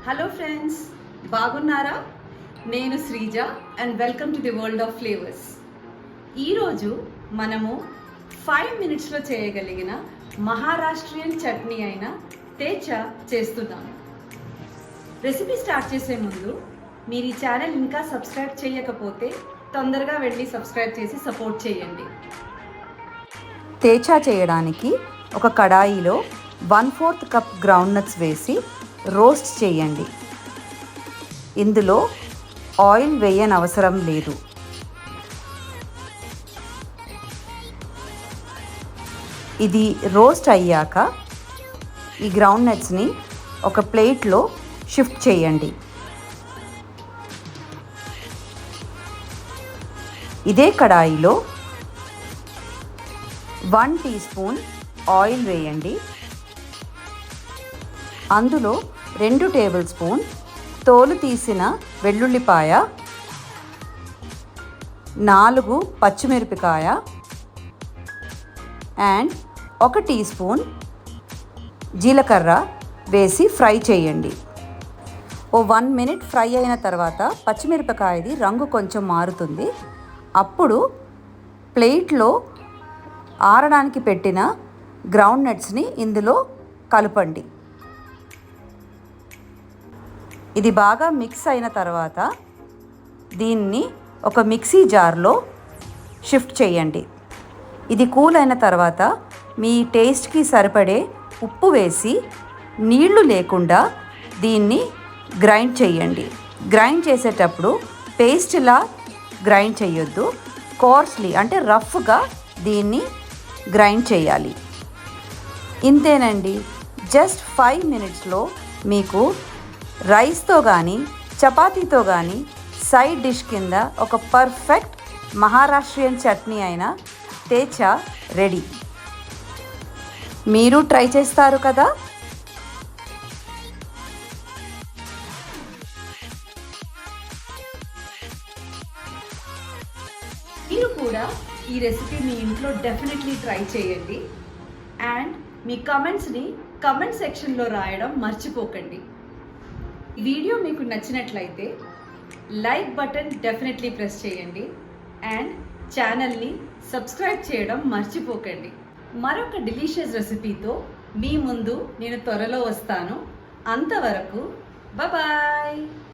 Hello friends, బాగున్నారా? నేను Sreeja and welcome to the world of flavours. ఈరోజు మనము 5 మినిట్స్లో చేయగలిగిన మహారాష్ట్రియన్ చట్నీ అయిన తేచా చేస్తున్నాము. రెసిపీ స్టార్ట్ చేసే ముందు మీరు ఈ ఛానల్ ఇంకా సబ్స్క్రైబ్ చేయకపోతే తొందరగా వెళ్ళి సబ్స్క్రైబ్ చేసి సపోర్ట్ చేయండి. తేచా చేయడానికి ఒక కడాయిలో 1/4 కప్ గ్రౌండ్నట్స్ వేసి రోస్ట్ చేయండి. ఇందులో ఆయిల్ వేయనవసరం లేదు. ఇది రోస్ట్ అయ్యాక ఈ గ్రౌండ్నట్స్ని ఒక ప్లేట్లో షిఫ్ట్ చేయండి. ఇదే కడాయిలో 1 టీ స్పూన్ ఆయిల్ వేయండి. అందులో 2 టేబుల్ స్పూన్ తోలు తీసిన వెల్లుల్లిపాయ, 4 పచ్చిమిరపకాయ అండ్ 1 టీ స్పూన్ జీలకర్ర వేసి ఫ్రై చేయండి. 1 మినిట్ ఫ్రై అయిన తర్వాత పచ్చిమిరపకాయది రంగు కొంచెం మారుతుంది. అప్పుడు ప్లేట్లో ఆరడానికి పెట్టిన గ్రౌండ్నట్స్ని ఇందులో కలపండి. ఇది బాగా మిక్స్ అయిన తర్వాత దీన్ని ఒక మిక్సీ జార్లో షిఫ్ట్ చేయండి. ఇది కూల్ అయిన తర్వాత మీ టేస్ట్కి సరిపడే ఉప్పు వేసి నీళ్లు లేకుండా దీన్ని గ్రైండ్ చేయండి. గ్రైండ్ చేసేటప్పుడు పేస్ట్లా గ్రైండ్ చేయొద్దు, కోర్స్లీ అంటే రఫ్గా దీన్ని గ్రైండ్ చేయాలి. ఇంతేనండి, జస్ట్ 5 మినిట్స్లో మీకు రైస్తో కానీ చపాతీతో కానీ సైడ్ డిష్ కింద ఒక పర్ఫెక్ట్ మహారాష్ట్రియన్ చట్నీ అయిన తేచా రెడీ. మీరు ట్రై చేస్తారు కదా? మీరు కూడా ఈ రెసిపీ మీ ఇంట్లో డెఫినెట్లీ ట్రై చేయండి అండ్ మీ కమెంట్స్ని కమెంట్ సెక్షన్లో రాయడం మర్చిపోకండి. వీడియో మీకు నచ్చినట్లయితే లైక్ బటన్ డెఫినెట్లీ ప్రెస్ చేయండి అండ్ ఛానల్ని సబ్స్క్రైబ్ చేయడం మర్చిపోకండి. మరొక డెలిషియస్ రెసిపీతో మీ ముందు నేను త్వరలో వస్తాను. అంతవరకు బాయ్.